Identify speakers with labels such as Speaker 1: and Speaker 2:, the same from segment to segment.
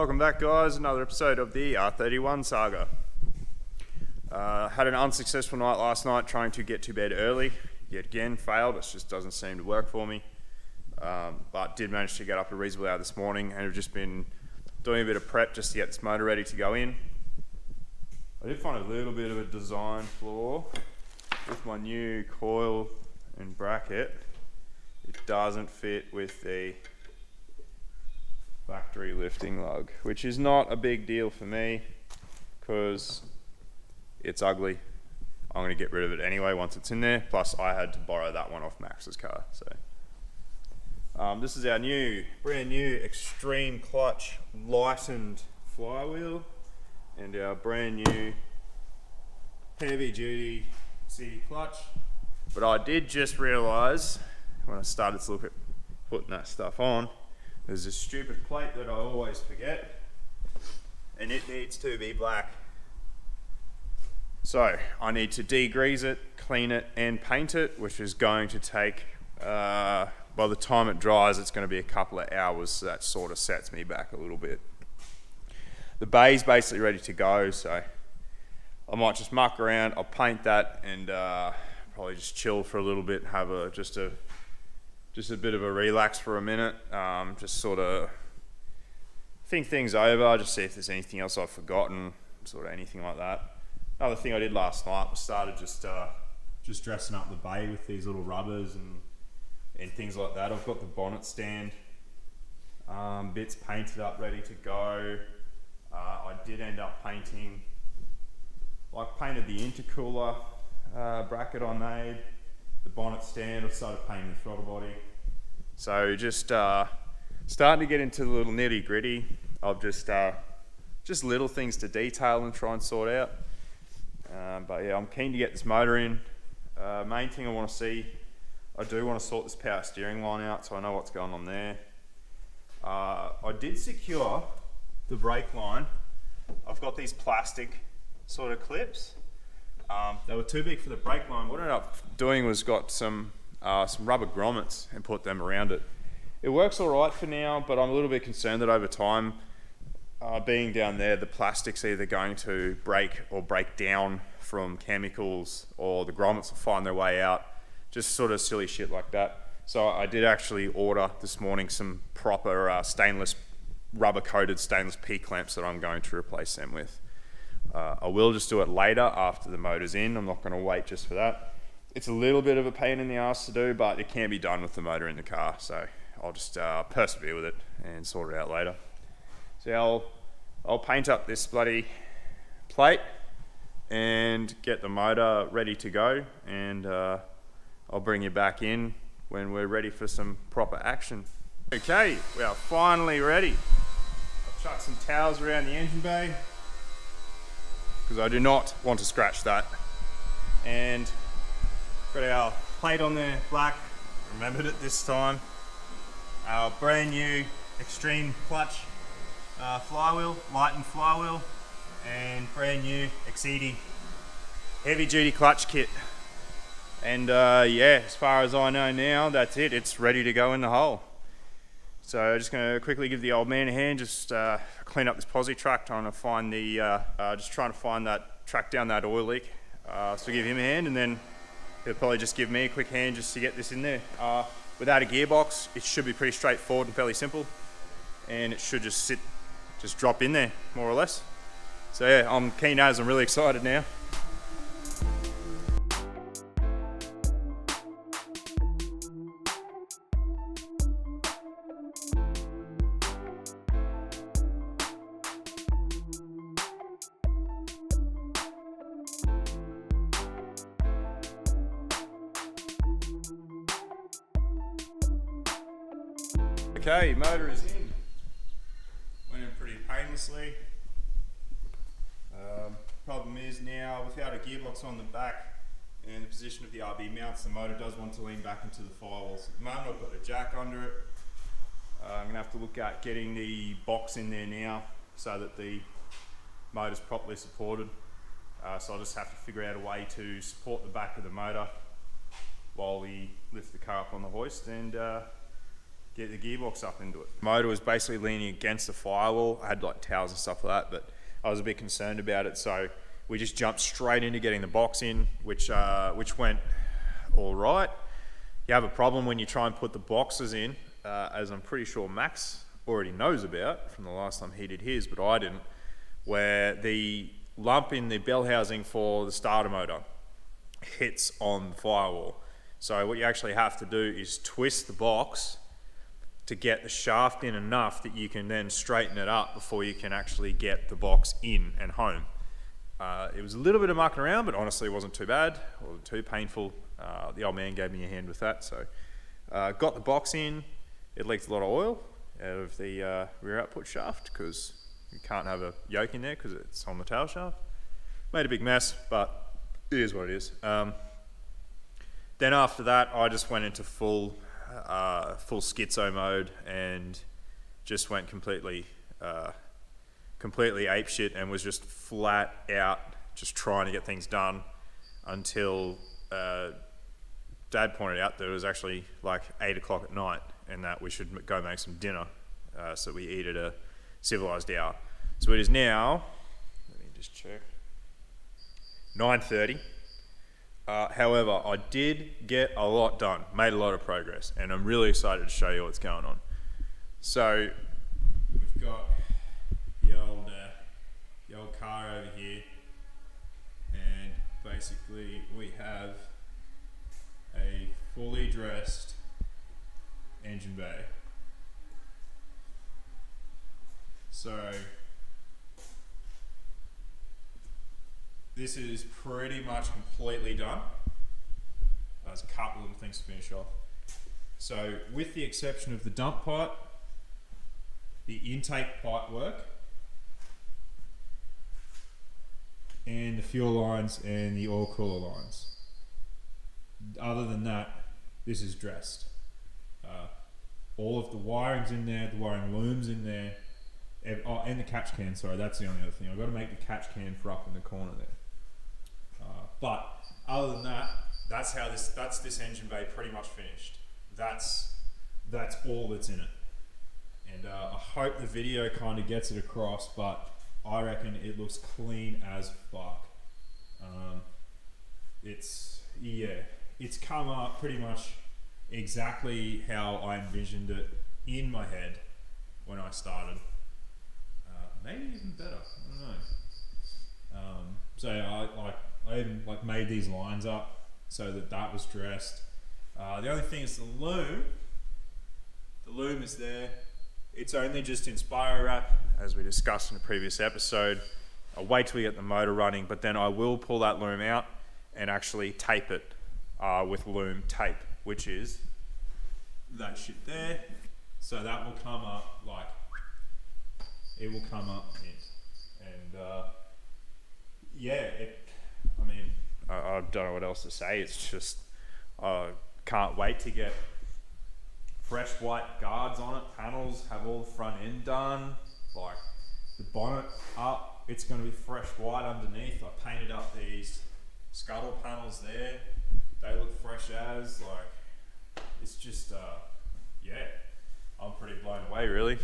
Speaker 1: Welcome back, guys. Another episode of the R31 saga. Had an unsuccessful night last night trying to get to bed early. Yet again, failed. It just doesn't seem to work for me. But did manage to get up a reasonable hour this morning and have just been doing a bit of prep just to get this motor ready to go in. I did find a little bit of a design flaw with my new coil and bracket. It doesn't fit with the factory lifting lug, which is not a big deal for me because it's ugly. I'm going to get rid of it anyway once it's in there. Plus I had to borrow that one off Max's car. So this is our brand new extreme clutch lightened flywheel and our brand new heavy duty CD clutch. But I did just realize when I started to look at putting that stuff on, there's this stupid plate that I always forget, and it needs to be black. So I need to degrease it, clean it, and paint it, which is going to take, by the time it dries, it's going to be a couple of hours, so that sort of sets me back a little bit. The bay's basically ready to go, so I might just muck around, I'll paint that, and probably just chill for a little bit, have just a bit of a relax for a minute, just sort of think things over, just see if there's anything else I've forgotten, sort of anything like that. Another thing I did last night was started just dressing up the bay with these little rubbers and things like that. I've got the bonnet stand bits painted up, ready to go. I did end up painted the intercooler bracket I made. The bonnet stand, I've started painting the throttle body. So just starting to get into the little nitty gritty of just little things to detail and try and sort out. But yeah, I'm keen to get this motor in. Main thing I want to see, I do want to sort this power steering line out so I know what's going on there. I did secure the brake line. I've got these plastic sort of clips. They were too big for the brake line. What I ended up doing was got some rubber grommets and put them around it. It works all right for now, but I'm a little bit concerned that over time, being down there, the plastic's either going to break or break down from chemicals, or the grommets will find their way out, just sort of silly shit like that. So I did actually order this morning some proper rubber-coated stainless P-clamps that I'm going to replace them with. I will just do it later after the motor's in. I'm not going to wait just for that. It's a little bit of a pain in the ass to do, but it can be done with the motor in the car. So I'll just persevere with it and sort it out later. So I'll paint up this bloody plate and get the motor ready to go, and I'll bring you back in when we're ready for some proper action. Okay, we are finally ready. I've chucked some towels around the engine bay because I do not want to scratch that. And got our plate on there, black, remembered it this time. Our brand new extreme clutch flywheel, lightened flywheel, and brand new Exceedy heavy duty clutch kit. And yeah, as far as I know now, that's it. It's ready to go in the hole. So I'm just going to quickly give the old man a hand, just clean up this posi truck, trying to find track down that oil leak. So give him a hand, and then he'll probably just give me a quick hand just to get this in there. Without a gearbox, it should be pretty straightforward and fairly simple, and it should just drop in there, more or less. So yeah, I'm keen as, I'm really excited now. Okay, motor is in. Went in pretty painlessly. Problem is now, without a gearbox on the back and the position of the RB mounts, the motor does want to lean back into the firewalls. At the moment I've got a jack under it. I'm going to have to look at getting the box in there now so that the motor's properly supported. So I'll just have to figure out a way to support the back of the motor while we lift the car up on the hoist, and get the gearbox up into it. The motor was basically leaning against the firewall. I had like towels and stuff like that, but I was a bit concerned about it, so we just jumped straight into getting the box in, which went all right. You have a problem when you try and put the boxes in, as I'm pretty sure Max already knows about from the last time he did his, but I didn't, where the lump in the bell housing for the starter motor hits on the firewall. So what you actually have to do is twist the box to get the shaft in enough that you can then straighten it up before you can actually get the box in and home. It was a little bit of mucking around, but honestly it wasn't too bad or too painful. The old man gave me a hand with that, so got the box in. It leaked a lot of oil out of the rear output shaft because you can't have a yoke in there because it's on the tail shaft. Made a big mess, but it is what it is. Then after that, I just went into full schizo mode and just went completely apeshit and was just flat out just trying to get things done until Dad pointed out that it was actually like 8 o'clock at night and that we should go make some dinner so we eat at a civilized hour. So it is now, let me just check, 9:30. However, I did get a lot done, made a lot of progress, and I'm really excited to show you what's going on. So we've got the old car over here, and basically we have a fully dressed engine bay. So this is pretty much completely done. There's a couple little things to finish off. So with the exception of the dump pipe, the intake pipe work, and the fuel lines and the oil cooler lines. Other than that, this is dressed. All of the wiring's in there, the wiring loom's in there, and the catch can, sorry, that's the only other thing. I've got to make the catch can for up in the corner there. But other than that, that's this engine bay pretty much finished. That's all that's in it. And I hope the video kind of gets it across, but I reckon it looks clean as fuck. It's come up pretty much exactly how I envisioned it in my head when I started. Maybe even better, I don't know. So I even made these lines up so that was dressed. The only thing is the loom. The loom is there. It's only just in Spiro wrap, as we discussed in a previous episode. I'll wait till we get the motor running, but then I will pull that loom out and actually tape it with loom tape, which is that shit there. So that will come up it will come up and I don't know what else to say. It's just can't wait to get fresh white guards on it, panels, have all the front end done, like the bonnet up, it's going to be fresh white underneath. I painted up these scuttle panels there, they look fresh as, it's just I'm pretty blown away really.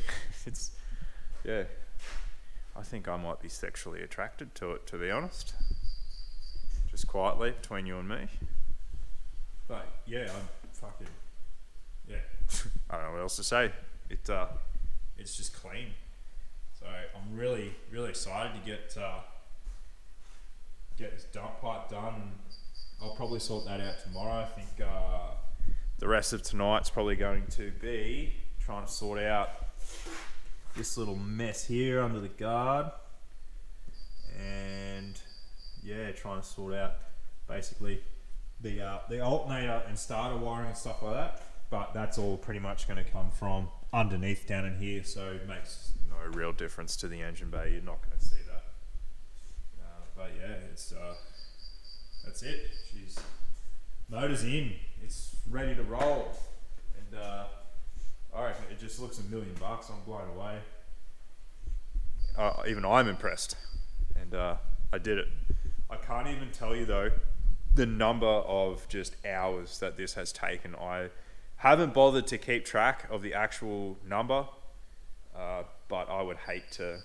Speaker 1: I think I might be sexually attracted to it, to be honest, just quietly between you and me. But I'm fucking I don't know what else to say. It's just clean. So I'm really, really excited to get this dump pipe done. I'll probably sort that out tomorrow. I think the rest of tonight's probably going to be trying to sort out this little mess here under the guard, and trying to sort out basically the alternator and starter wiring and stuff like that. But that's all pretty much going to come from underneath down in here, so it makes no real difference to the engine bay. You're not going to see that. But that's it. Motor's in. It's ready to roll, and I reckon it just looks $1 million. I'm blown away. Even I'm impressed, and I did it. I can't even tell you though the number of just hours that this has taken. I Haven't bothered to keep track of the actual number, but I'd hate to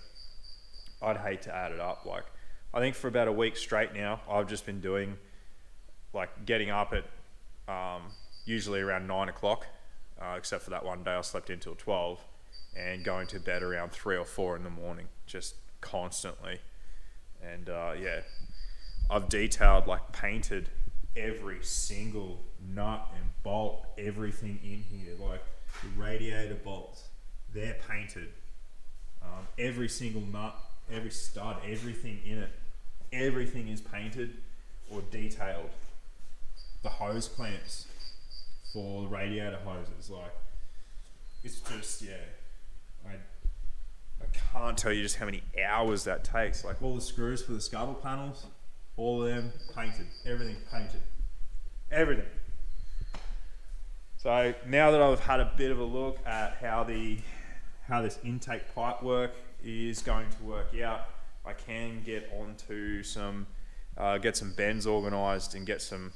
Speaker 1: add it up. Like, I think for about a week straight now, I've just been doing, like, getting up at usually around 9 o'clock, except for that one day I slept until 12, and going to bed around 3 or 4 in the morning, just constantly. And yeah, I've detailed, like, painted every single nut and bolt, everything in here, like the radiator bolts, they're painted. Every single nut, every stud, everything in it, everything is painted or detailed. The hose clamps for the radiator hoses, like, it's just, yeah, I can't tell you just how many hours that takes. Like, all the screws for the scuttle panels, all of them painted, everything painted, everything. So now that I've had a bit of a look at how this intake pipe work is going to work out, I can get onto some, get some bends organised and get some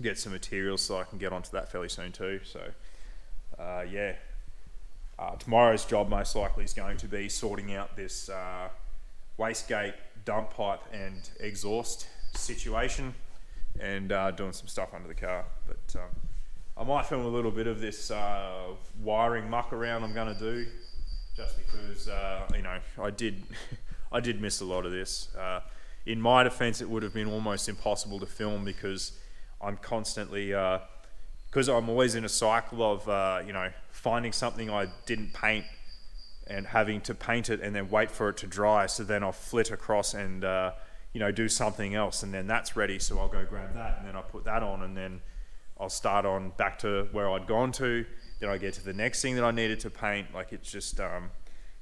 Speaker 1: materials so I can get onto that fairly soon too. So yeah, tomorrow's job most likely is going to be sorting out this wastegate, dump pipe and exhaust situation, and doing some stuff under the car. But I might film a little bit of this wiring muck around I'm going to do, just because you know, I did miss a lot of this. In my defence, it would have been almost impossible to film because I'm constantly, because I'm always in a cycle of you know, finding something I didn't paint and having to paint it and then wait for it to dry, so then I'll flit across and you know, do something else, and then that's ready, so I'll go grab that and then I'll put that on, and then I'll start on back to where I'd gone to, then I get to the next thing that I needed to paint. Like, it's just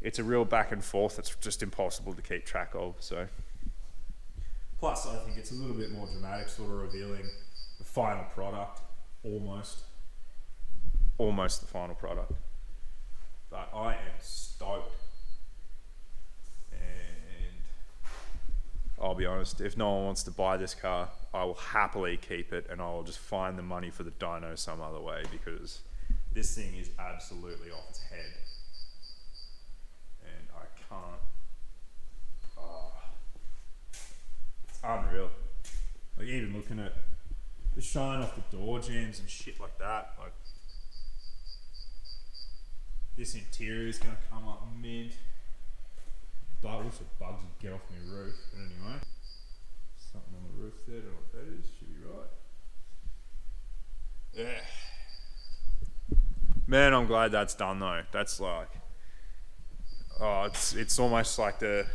Speaker 1: it's a real back and forth that's just impossible to keep track of. So plus I think it's a little bit more dramatic, sort of revealing the final product, almost the final product. But I am stoked, and I'll be honest, if no one wants to buy this car, I will happily keep it, and I'll just find the money for the dyno some other way, because this thing is absolutely off its head, and I can't, it's unreal. Like, even looking at the shine off the door jambs and shit like that, like, this interior is going to come up mint. But I wish the bugs would get off my roof. But anyway, something on the roof there, I don't know what that is, should be right. Yeah. Man, I'm glad that's done though. That's like, oh, it's almost like the,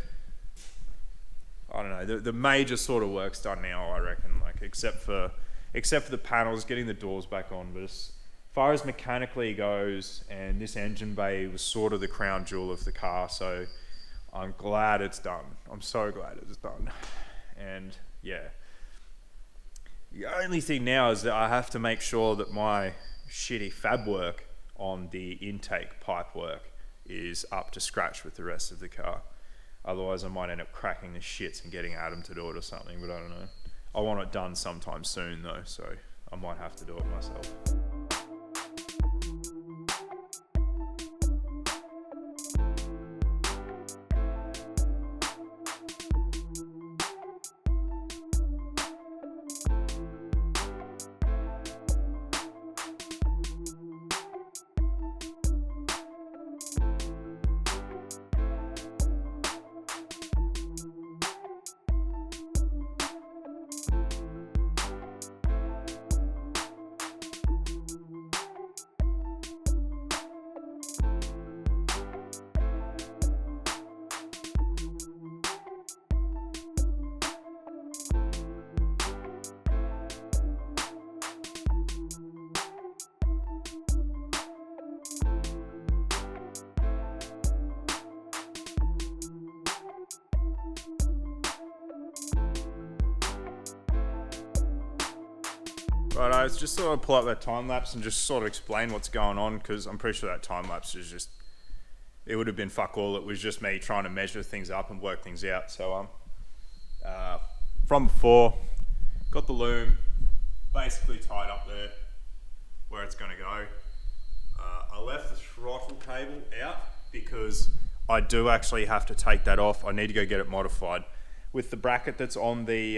Speaker 1: I don't know, the major sort of work's done now, I reckon. Like, except for the panels, getting the doors back on. But as far as mechanically goes, and this engine bay was sort of the crown jewel of the car, so I'm glad it's done. I'm so glad it's done. And yeah, the only thing now is that I have to make sure that my shitty fab work on the intake pipe work is up to scratch with the rest of the car. Otherwise I might end up cracking the shits and getting Adam to do it or something, but I don't know. I want it done sometime soon though, so I might have to do it myself. Right, I was just sort of pull up that time lapse and just sort of explain what's going on, because I'm pretty sure that time lapse is just, it would have been fuck all. It was just me trying to measure things up and work things out. So from before, got the loom basically tied up there, where it's going to go. I left the throttle cable out because I do actually have to take that off. I need to go get it modified. With the bracket that's on the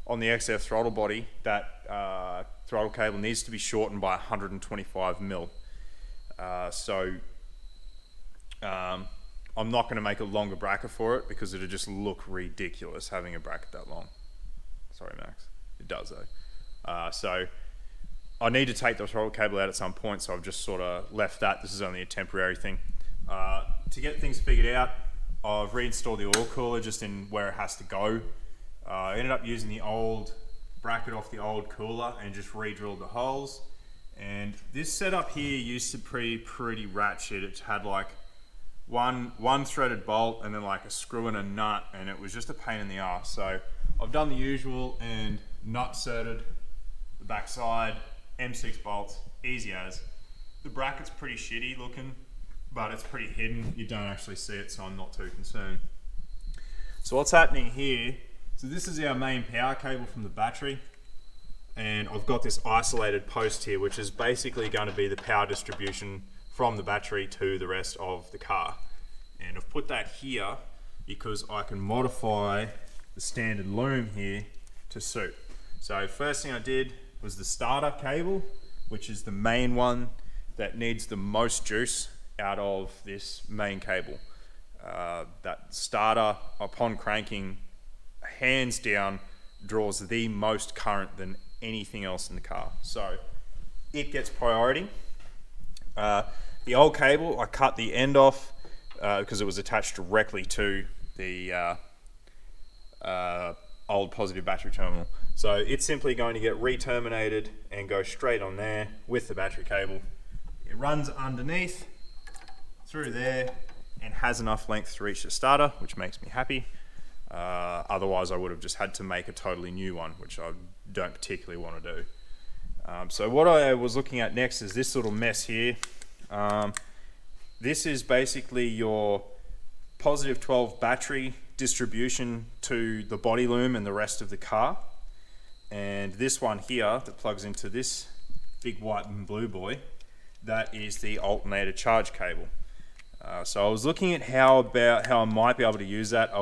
Speaker 1: XF throttle body, that throttle cable needs to be shortened by 125 mil. I'm not going to make a longer bracket for it because it'll just look ridiculous having a bracket that long. Sorry, Max. It does though. So I need to take the throttle cable out at some point, so I've just sort of left that. This is only a temporary thing. To get things figured out, I've reinstalled the oil cooler just in where it has to go. I ended up using the old bracket off the old cooler and just re-drilled the holes. And this setup here used to be pretty ratchet. It had like one threaded bolt and then like a screw and a nut, and it was just a pain in the ass. So I've done the usual and nut inserted the backside, M6 bolts, easy as. The bracket's pretty shitty looking, but it's pretty hidden. You don't actually see it, so I'm not too concerned. So what's happening here, so this is our main power cable from the battery, and I've got this isolated post here, which is basically going to be the power distribution from the battery to the rest of the car. And I've put that here because I can modify the standard loom here to suit. So first thing I did was the starter cable, which is the main one that needs the most juice out of this main cable. That starter, upon cranking, hands down draws the most current than anything else in the car. So it gets priority. The old cable, I cut the end off because it was attached directly to the old positive battery terminal. So it's simply going to get re-terminated and go straight on there with the battery cable. It runs underneath through there and has enough length to reach the starter, which makes me happy. Otherwise I would have just had to make a totally new one, which I don't particularly want to do. So what I was looking at next is this little mess here. This is basically your positive 12 battery distribution to the body loom and the rest of the car. And this one here that plugs into this big white and blue boy, that is the alternator charge cable. So I was looking at how I might be able to use that.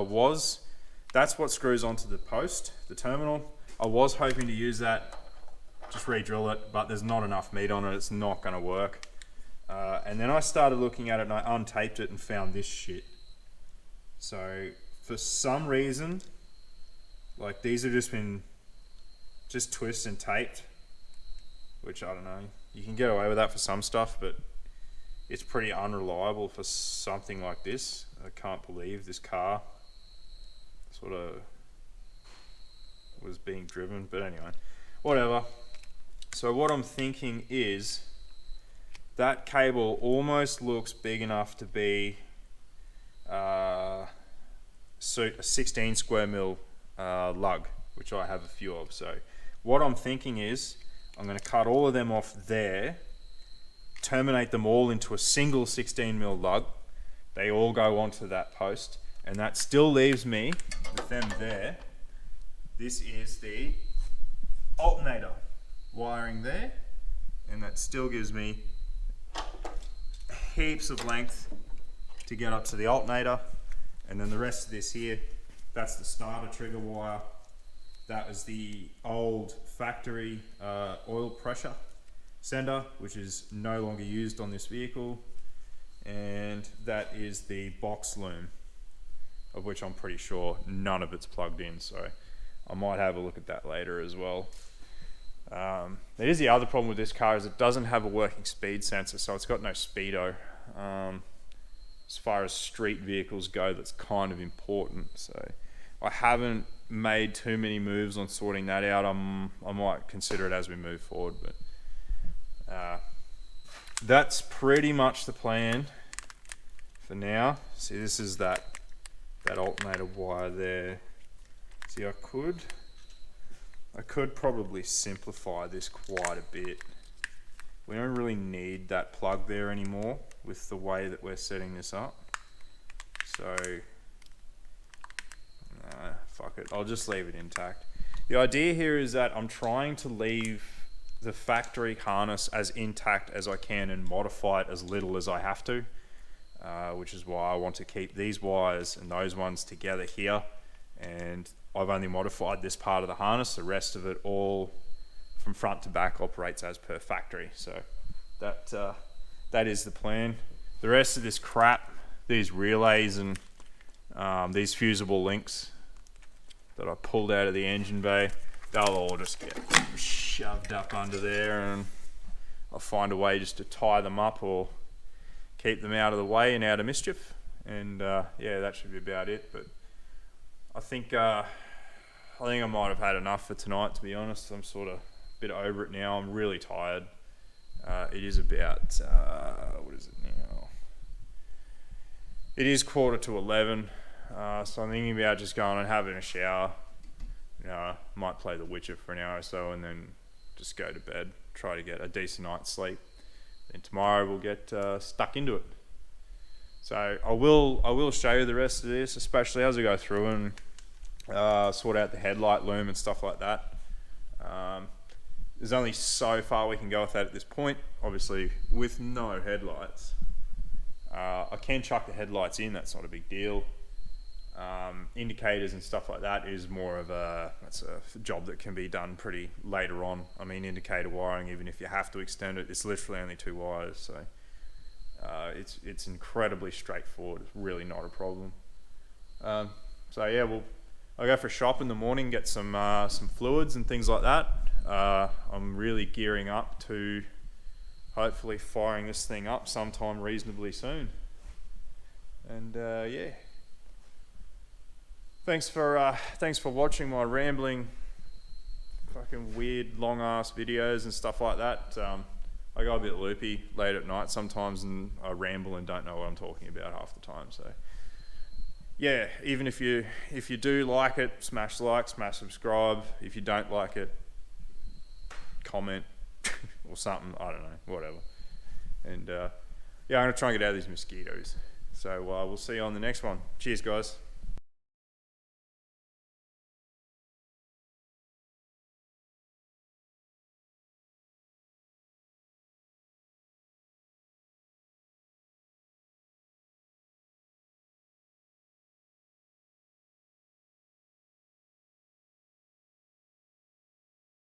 Speaker 1: That's what screws onto the post, the terminal. I was hoping to use that, just re-drill it, but there's not enough meat on it. It's not going to work. And then I started looking at it and I untaped it and found this shit. So for some reason, like these have just been twisted and taped, which I don't know. You can get away with that for some stuff, but it's pretty unreliable for something like this. I can't believe this car sort of was being driven, but anyway, whatever. So what I'm thinking is that cable almost looks big enough to be suit a 16 square mil lug, which I have a few of. So what I'm thinking is I'm going to cut all of them off there, terminate them all into a single 16 mil lug. They all go onto that post, and that still leaves me with them there. This is the alternator wiring there, and that still gives me heaps of length to get up to the alternator. And then the rest of this here, that's the starter trigger wire. That was the old factory oil pressure sender, which is no longer used on this vehicle. And that is the box loom, of which I'm pretty sure none of it's plugged in. So I might have a look at that later as well. There is the other problem with this car is it doesn't have a working speed sensor, so it's got no speedo. As far as street vehicles go, that's kind of important. So I haven't made too many moves on sorting that out. I might consider it as we move forward, but that's pretty much the plan for now. See, this is that alternator wire there. See, I could probably simplify this quite a bit. We don't really need that plug there anymore with the way that we're setting this up. So, fuck it, I'll just leave it intact. The idea here is that I'm trying to leave the factory harness as intact as I can and modify it as little as I have to, which is why I want to keep these wires and those ones together here. And I've only modified this part of the harness. The rest of it, all from front to back, operates as per factory. So that is the plan. The rest of this crap, these relays and these fusible links that I pulled out of the engine bay, they'll all just get shoved up under there, and I'll find a way just to tie them up or keep them out of the way and out of mischief. And yeah, that should be about it. But I think I might have had enough for tonight, to be honest. I'm sort of a bit over it now. I'm really tired. It is about, what is it now? It is 11:15, so I'm thinking about just going and having a shower. Might play The Witcher for an hour or so and then just go to bed, try to get a decent night's sleep. Then tomorrow we'll get stuck into it. So I will show you the rest of this, especially as I go through and sort out the headlight loom and stuff like that. There's only so far we can go with that at this point. Obviously, with no headlights, I can chuck the headlights in. That's not a big deal. Indicators and stuff like that is more of that's a job that can be done pretty later on. I mean, indicator wiring, even if you have to extend it, it's literally only 2 wires. So it's incredibly straightforward. It's really not a problem. So yeah, I'll go for a shop in the morning, get some fluids and things like that. I'm really gearing up to hopefully firing this thing up sometime reasonably soon. And yeah, thanks for watching my rambling, fucking weird long ass videos and stuff like that. I go a bit loopy late at night sometimes, and I ramble and don't know what I'm talking about half the time. So yeah, even if you do like it, smash like, smash subscribe. If you don't like it, comment or something, I don't know, whatever. And yeah, I'm gonna try and get out of these mosquitoes. So we'll see you on the next one. Cheers, guys.